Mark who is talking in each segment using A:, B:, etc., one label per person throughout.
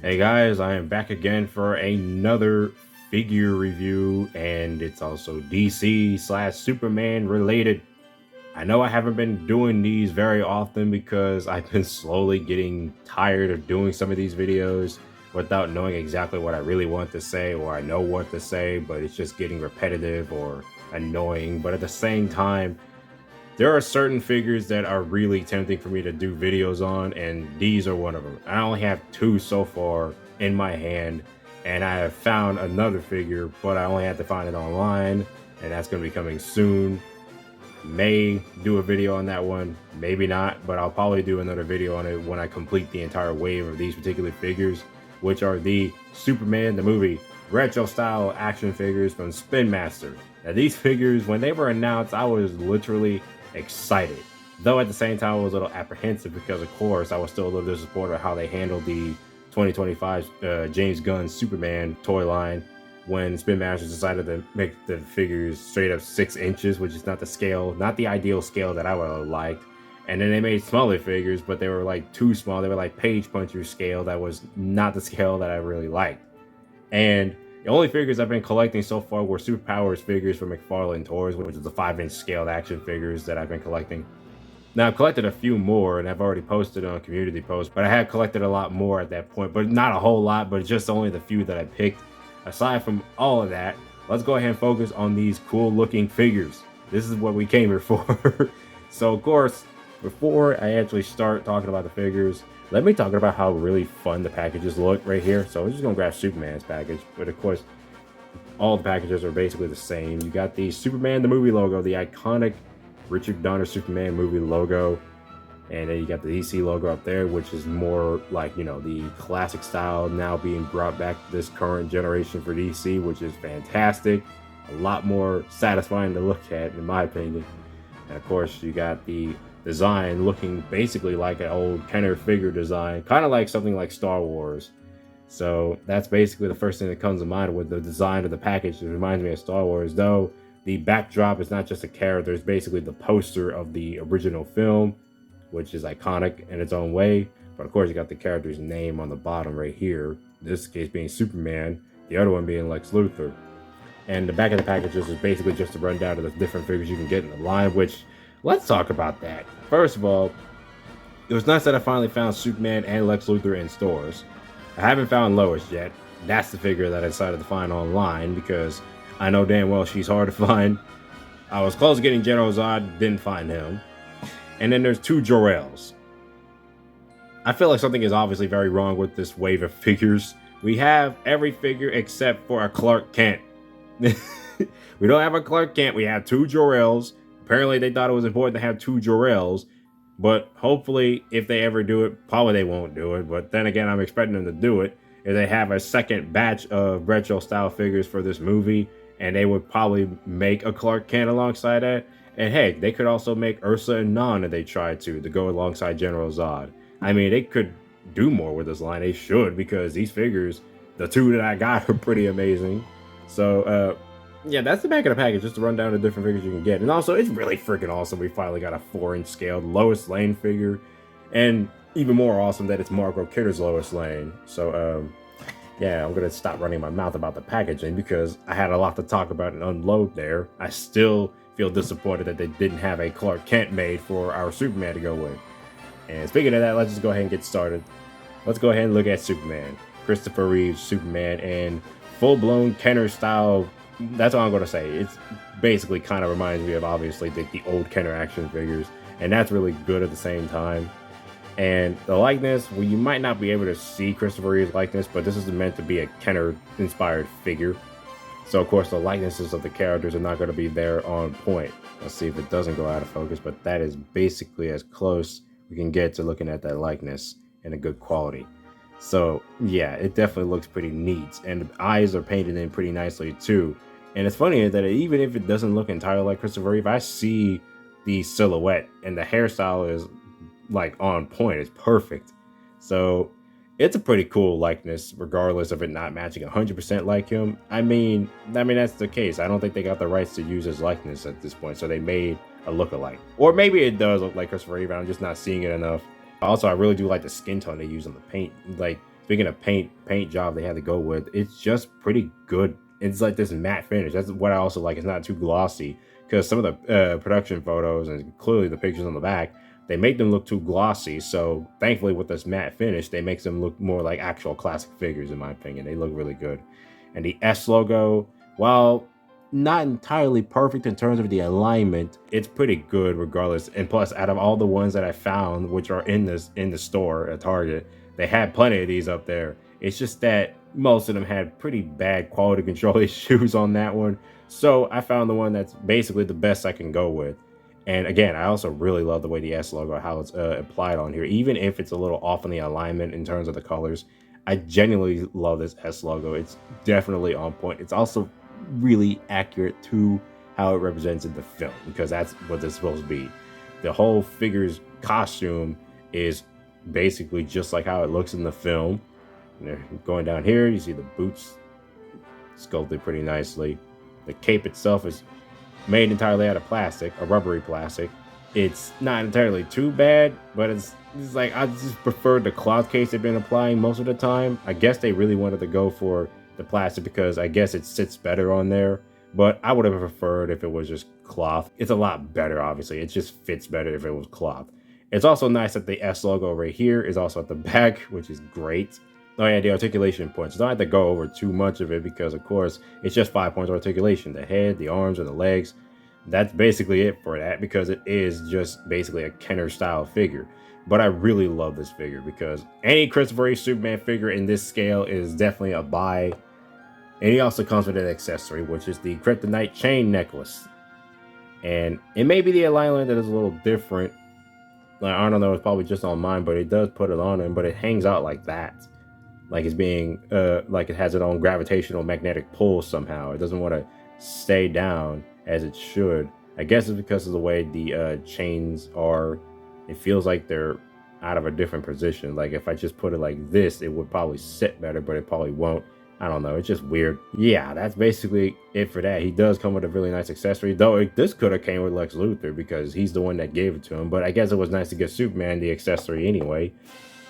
A: Hey guys, I am back again for another figure review, and it's also DC slash Superman related. I know I haven't been doing these very often because I've been slowly getting tired of doing some of these videos without knowing exactly what I really want to say, or I know what to say, but it's just getting repetitive or annoying. But at the same time, there are certain figures that are really tempting for me to do videos on, and these are one of them. I only have two so far in my hand, and I have found another figure, but I only have to find it online, and that's going to be coming soon. May do a video on that one, maybe not, but I'll probably do another video on it when I complete the entire wave of these particular figures, which are the Superman the movie retro style action figures from Spin Master. Now these figures, when they were announced, I was literally excited, though at the same time I was a little apprehensive because of course I was still a little disappointed with how they handled the 2025 James Gunn Superman toy line when Spin Masters decided to make the figures straight up 6 inches, which is not the scale, not the ideal scale that I would have liked. And then they made smaller figures, but they were like too small. They were like page puncher scale. That was not the scale that I really liked. And the only figures I've been collecting so far were Superpowers figures from McFarlane Toys, which is the 5-inch scaled action figures that I've been collecting. Now, I've collected a few more, and I've already posted on community posts, but I had collected a lot more at that point, but not a whole lot, but just only the few that I picked. Aside from all of that, let's go ahead and focus on these cool looking figures. This is what we came here for. So, of course, before I actually start talking about the figures, let me talk about how really fun the packages look right here. So, I'm just going to grab Superman's package, but of course, all the packages are basically the same. You got the Superman the movie logo, the iconic Richard Donner Superman movie logo, and then you got the DC logo up there, which is more like, you know, the classic style now being brought back to this current generation for DC, which is fantastic. A lot more satisfying to look at, in my opinion. And of course, you got the design looking basically like an old Kenner figure design, kind of like something like Star Wars. So that's basically the first thing that comes to mind with the design of the package. It reminds me of Star Wars, though the backdrop is not just a character, it's basically the poster of the original film, which is iconic in its own way. But of course, you got the character's name on the bottom right here. In this case being Superman, the other one being Lex Luthor. And the back of the packages is basically just a rundown of the different figures you can get in the line, which, let's talk about that. First of all, it was nice that I finally found Superman and Lex Luthor in stores. I haven't found Lois yet. That's the figure that I decided to find online because I know damn well she's hard to find. I was close to getting General Zod, didn't find him. And then there's 2 Jor-Els. I feel like something is obviously very wrong with this wave of figures. We have every figure except for a Clark Kent. We don't have a Clark Kent, we have 2 Jor-Els. Apparently they thought it was important to have 2 Jor-Els. But hopefully, if they ever do it, probably they won't do it. But then again, I'm expecting them to do it. If they have a second batch of retro style figures for this movie, and they would probably make a Clark Kent alongside that. And hey, they could also make Ursa and Non if they tried to go alongside General Zod. I mean, they could do more with this line. They should, because these figures, the 2 that I got, are pretty amazing. So, yeah, that's the back of the package, just to run down the different figures you can get. And also, it's really freaking awesome we finally got a 4-inch scaled Lois Lane figure. And even more awesome that it's Margot Kidder's Lois Lane. So, yeah, I'm going to stop running my mouth about the packaging because I had a lot to talk about and unload there. I still feel disappointed that they didn't have a Clark Kent made for our Superman to go with. And speaking of that, let's just go ahead and get started. Let's go ahead and look at Superman. Christopher Reeve's Superman in full-blown Kenner style. That's all I'm going to say. It's basically kind of reminds me of, obviously, the old Kenner action figures. And that's really good at the same time. And the likeness, well, you might not be able to see Christopher Reeve's likeness, but this is meant to be a Kenner-inspired figure. So, of course, the likenesses of the characters are not going to be there on point. Let's see if it doesn't go out of focus, but that is basically as close we can get to looking at that likeness in a good quality. So, yeah, it definitely looks pretty neat. And the eyes are painted in pretty nicely, too. And it's funny that even if it doesn't look entirely like Christopher Reeve, I see the silhouette, and the hairstyle is like on point. It's perfect. So it's a pretty cool likeness, regardless of it not matching 100% like him. I mean that's the case. I don't think they got the rights to use his likeness at this point, so they made a lookalike. Or maybe it does look like Christopher Reeve. I'm just not seeing it enough. Also, I really do like the skin tone they use on the paint. Like, speaking of paint job they had to go with, it's just pretty good. It's like this matte finish. That's what I also like. It's not too glossy, because some of the production photos and clearly the pictures on the back, they make them look too glossy. So thankfully with this matte finish, they makes them look more like actual classic figures, in my opinion. They look really good. And the S logo, while not entirely perfect in terms of the alignment, it's pretty good regardless. And plus, out of all the ones that I found, which are in the store at Target, they had plenty of these up there. It's just that most of them had pretty bad quality control issues on that one. So I found the one that's basically the best I can go with. And again, I also really love the way the S logo, how it's applied on here, even if it's a little off in the alignment in terms of the colors. I genuinely love this S logo. It's definitely on point. It's also really accurate to how it represents in the film, because that's what it's supposed to be. The whole figure's costume is basically just like how it looks in the film. Going down here, you see the boots sculpted pretty nicely. The cape itself is made entirely out of plastic, a rubbery plastic. It's not entirely too bad, but it's like, I just prefer the cloth case they've been applying most of the time. I guess they really wanted to go for the plastic because I guess it sits better on there, but I would have preferred if it was just cloth. It's a lot better, obviously. It just fits better if it was cloth. It's also nice that the S logo right here is also at the back, which is great. Oh yeah, the articulation points. Don't have to go over too much of it because, of course, it's just 5 points of articulation. The head, the arms, and the legs. That's basically it for that, because it is just basically a Kenner style figure. But I really love this figure because any Christopher Reeve Superman figure in this scale is definitely a buy. And he also comes with an accessory, which is the Kryptonite chain necklace. And it may be the alignment that is a little different. Like, I don't know, it's probably just on mine, but it does put it on him, but it hangs out like that. Like it's being, like it has its own gravitational magnetic pull somehow. It doesn't want to stay down as it should. I guess it's because of the way the chains are. It feels like they're out of a different position. Like if I just put it like this, it would probably sit better, but it probably won't. I don't know. It's just weird. Yeah, that's basically it for that. He does come with a really nice accessory, though this could have came with Lex Luthor because he's the one that gave it to him. But I guess it was nice to give Superman the accessory anyway.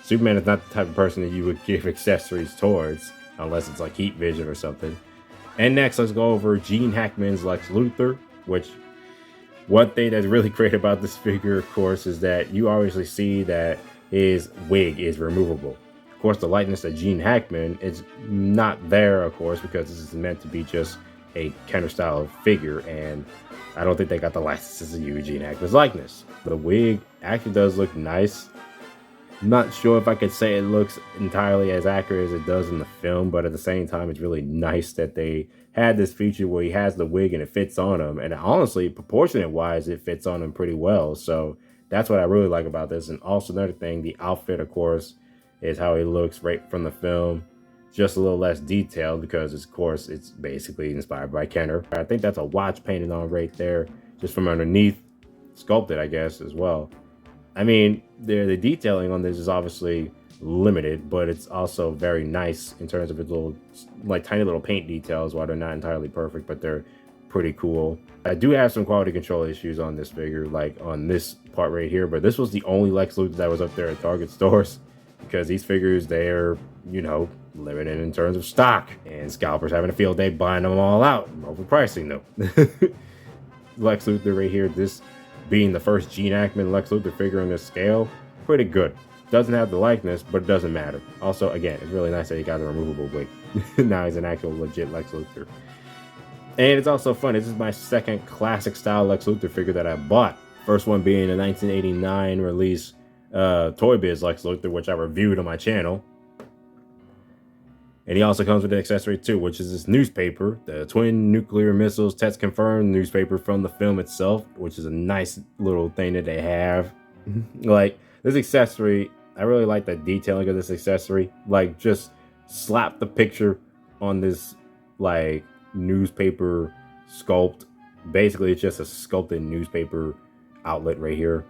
A: Superman is not the type of person that you would give accessories towards, unless it's like heat vision or something. And next, let's go over Gene Hackman's Lex Luthor, which one thing that's really great about this figure, of course, is that you obviously see that his wig is removable. Of course, the likeness of Gene Hackman is not there, of course, because this is meant to be just a Kenner style figure, and I don't think they got the licenses to use Gene Hackman's likeness. The wig actually does look nice. I'm not sure if I could say it looks entirely as accurate as it does in the film, but at the same time, it's really nice that they had this feature where he has the wig and it fits on him. And honestly, proportionate wise, it fits on him pretty well. So that's what I really like about this. And also another thing, the outfit, of course, is how he looks right from the film. Just a little less detailed because, of course, it's basically inspired by Kenner. I think that's a watch painted on right there, just from underneath, sculpted, I guess, as well. I mean, the detailing on this is obviously limited, but it's also very nice in terms of its little, like, tiny little paint details. While they're not entirely perfect, but they're pretty cool. I do have some quality control issues on this figure, like on this part right here, but this was the only Lex Luthor that was up there at Target stores, because these figures, they're, you know, limited in terms of stock, and scalpers having a field day buying them all out, overpricing them. Lex Luthor right here, this being the first Gene Hackman Lex Luthor figure in this scale, pretty good. Doesn't have the likeness, but it doesn't matter. Also, again, it's really nice that he got a removable wig. Now he's an actual legit Lex Luthor. And it's also fun. This is my second classic style Lex Luthor figure that I bought. First one being a 1989 release Toy Biz Lex Luthor, which I reviewed on my channel. And he also comes with an accessory too, which is this newspaper, the Twin Nuclear Missiles Test Confirmed newspaper from the film itself, which is a nice little thing that they have. Like, this accessory, I really like the detailing of this accessory. Like, just slap the picture on this, like, newspaper sculpt. Basically, it's just a sculpted newspaper outlet right here.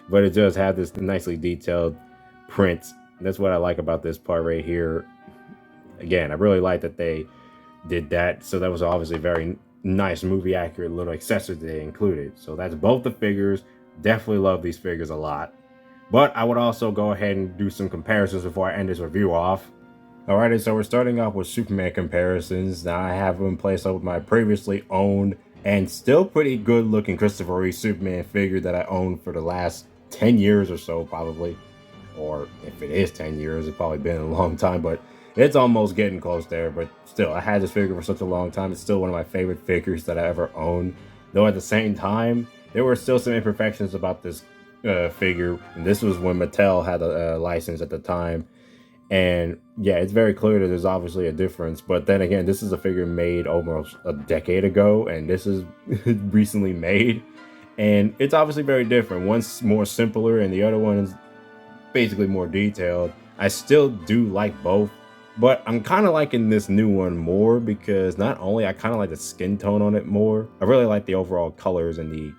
A: But it does have this nicely detailed print. That's what I like about this part right here. Again, I really like that they did that. So that was obviously very nice, movie accurate little accessory they included. So that's both the figures. Definitely love these figures a lot. But I would also go ahead and do some comparisons before I end this review off. Alrighty, so we're starting off with Superman comparisons. Now I have them placed up with my previously owned and still pretty good looking Christopher Reeve Superman figure that I owned for the last 10 years or so, probably. Or if it is 10 years, it's probably been a long time, but it's almost getting close there. But still, I had this figure for such a long time. It's still one of my favorite figures that I ever owned. Though at the same time, there were still some imperfections about this figure. And this was when Mattel had a license at the time. And yeah, it's very clear that there's obviously a difference. But then again, this is a figure made almost a decade ago, and this is recently made. And it's obviously very different. One's more simpler, and the other one is basically more detailed. I still do like both, but I'm kind of liking this new one more because not only I kind of like the skin tone on it more, I really like the overall colors and the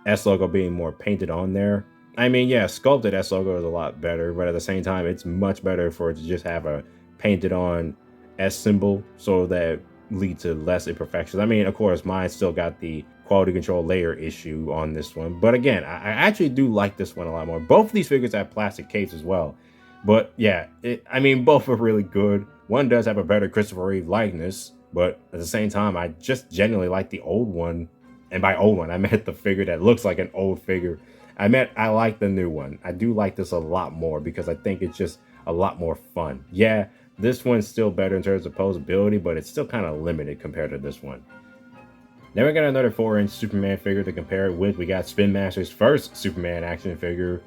A: S logo being more painted on there. I mean, yeah, sculpted S logo is a lot better, but at the same time, it's much better for it to just have a painted on S symbol so that lead to less imperfections. I mean, of course, mine still got the quality control layer issue on this one, but again, I actually do like this one a lot more. Both of these figures have plastic capes as well, but yeah, I mean, both are really good. One does have a better Christopher Reeve likeness, but at the same time, I just genuinely like the old one. And by old one, I meant the figure that looks like an old figure. I like the new one. I do like this a lot more because I think it's just a lot more fun. Yeah, this one's still better in terms of posability, but it's still kind of limited compared to this one. Then we got another 4-inch Superman figure to compare it with. We got Spin Master's first Superman action figure.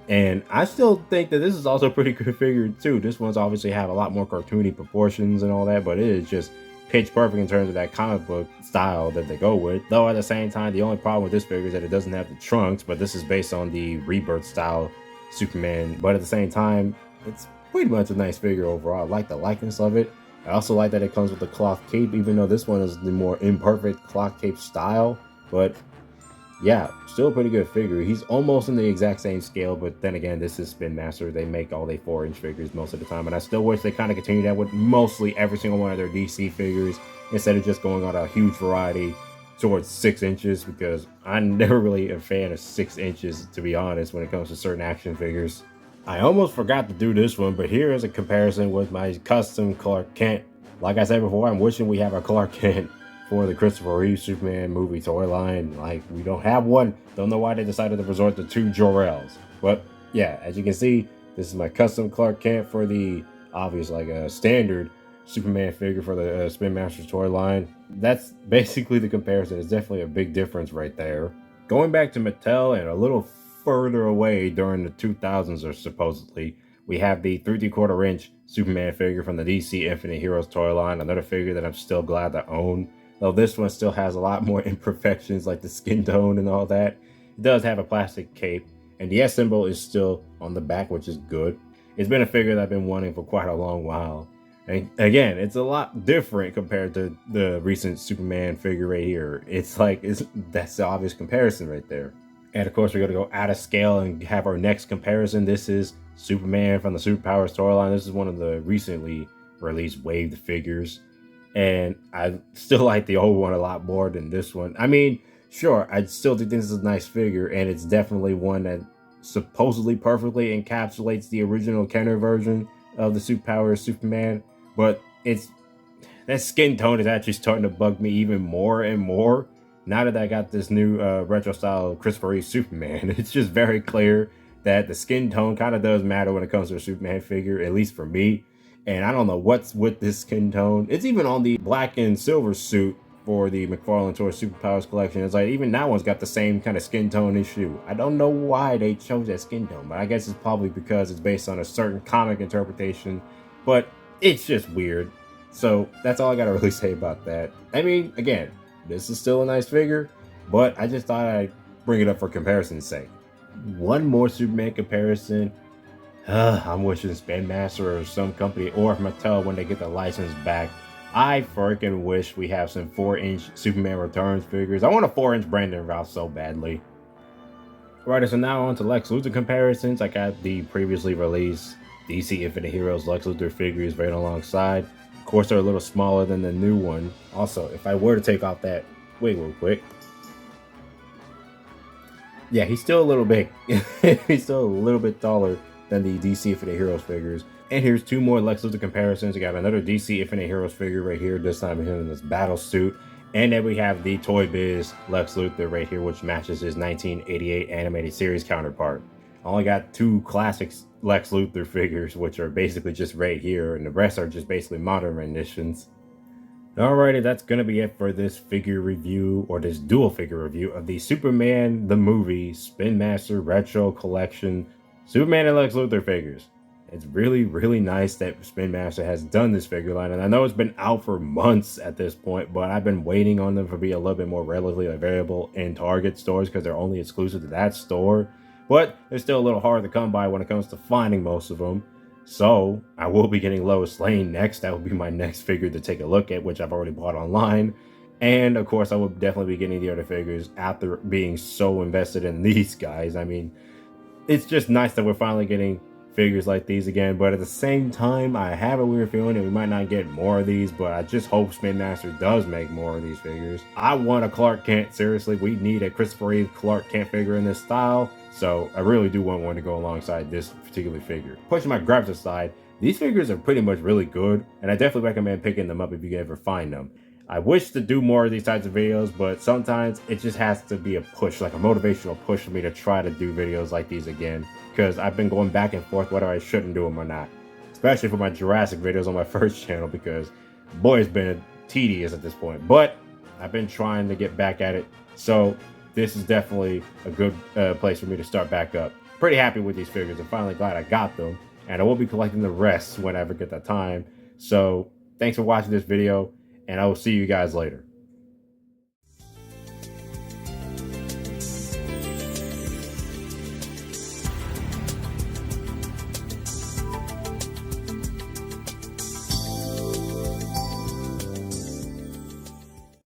A: And I still think that this is also a pretty good figure too. This one's obviously have a lot more cartoony proportions and all that, but it is just pitch perfect in terms of that comic book style that they go with. Though at the same time, the only problem with this figure is that it doesn't have the trunks, but this is based on the Rebirth style Superman. But at the same time, it's pretty much a nice figure overall. I like the likeness of it. I also like that it comes with the cloth cape, even though this one is the more imperfect cloth cape style. But yeah, still a pretty good figure. He's almost in the exact same scale, but then again, this is Spin Master. They make all their 4-inch figures most of the time, and I still wish they kind of continue that with mostly every single one of their DC figures instead of just going on a huge variety towards 6 inches, because I'm never really a fan of 6 inches, to be honest, when it comes to certain action figures. I almost forgot to do this one, but here is a comparison with my custom Clark Kent. Like I said before, I'm wishing we have a Clark Kent for the Christopher Reeve Superman movie toy line. Like, we don't have one. Don't know why they decided to resort to 2 Jor-Els. But yeah, as you can see, this is my custom Clark Kent for the obvious, like a standard Superman figure for the Spin Masters toy line. That's basically the comparison. It's definitely a big difference right there. Going back to Mattel and a little further away during the 2000s, or supposedly, we have the 3/4-inch Superman figure from the DC Infinite Heroes toy line. Another figure that I'm still glad to own. Though this one still has a lot more imperfections like the skin tone and all that. It does have a plastic cape, and the S symbol is still on the back, which is good. It's been a figure that I've been wanting for quite a long while. And again, it's a lot different compared to the recent Superman figure right here. That's the obvious comparison right there. And of course, we're going to go out of scale and have our next comparison. This is Superman from the Superpowers toy line. This is one of the recently released waved figures. And I still like the old one a lot more than this one. I mean, sure, I still think this is a nice figure, and it's definitely one that supposedly perfectly encapsulates the original Kenner version of the Superpowers Superman. But that skin tone is actually starting to bug me even more and more now that I got this new retro style Christopher Reeve Superman. It's just very clear that the skin tone kind of does matter when it comes to a Superman figure, at least for me. And I don't know what's with this skin tone. It's even on the black and silver suit for the McFarlane Toy Superpowers collection. It's like even that one's got the same kind of skin tone issue. I don't know why they chose that skin tone, but I guess it's probably because it's based on a certain comic interpretation. But it's just weird. So that's all I gotta really say about that. I mean, again, this is still a nice figure, but I just thought I'd bring it up for comparison's sake. One more Superman comparison. I'm wishing Spin Master or some company, or Mattel, when they get the license back, I freaking wish we have some 4-inch Superman Returns figures. I want a 4-inch Brandon Routh so badly. Alright, so now on to Lex Luthor comparisons. I got the previously released DC Infinite Heroes Lex Luthor figures right alongside. Of course, they're a little smaller than the new one. Also, if I were to take off that wig real quick, Yeah, he's still a little big. He's still a little bit taller than the DC Infinite Heroes figures. And here's two more Lex Luthor comparisons. We got another DC Infinite Heroes figure right here, this time him in this battle suit. And then we have the Toy Biz Lex Luthor right here, which matches his 1988 animated series counterpart. I only got two classic Lex Luthor figures, which are basically just right here, and the rest are just basically modern renditions. Alrighty, that's gonna be it for this figure review, or this dual figure review of the Superman the Movie Spin Master Retro Collection Superman and Lex Luthor figures. It's really, really nice that Spin Master has done this figure line, and I know it's been out for months at this point, but I've been waiting on them to be a little bit more readily available in Target stores because they're only exclusive to that store. But they're still a little hard to come by when it comes to finding most of them. So I will be getting Lois Lane next. That will be my next figure to take a look at, which I've already bought online. And of course, I will definitely be getting the other figures after being so invested in these guys. I mean, it's just nice that we're finally getting figures like these again. But at the same time, I have a weird feeling that we might not get more of these. But I just hope Spin Master does make more of these figures. I want a Clark Kent. Seriously, we need a Christopher Reeve Clark Kent figure in this style. So I really do want one to go alongside this particular figure. Pushing my graphics aside, these figures are pretty much really good, and I definitely recommend picking them up if you can ever find them. I wish to do more of these types of videos, but sometimes it just has to be a push, like a motivational push for me to try to do videos like these again, because I've been going back and forth whether I shouldn't do them or not, especially for my Jurassic videos on my first channel, because boy, it's been tedious at this point, but I've been trying to get back at it. So this is definitely a good place for me to start back up. Pretty happy with these figures. I'm finally glad I got them, and I will be collecting the rest whenever I get the time. So thanks for watching this video, and I will see you guys later.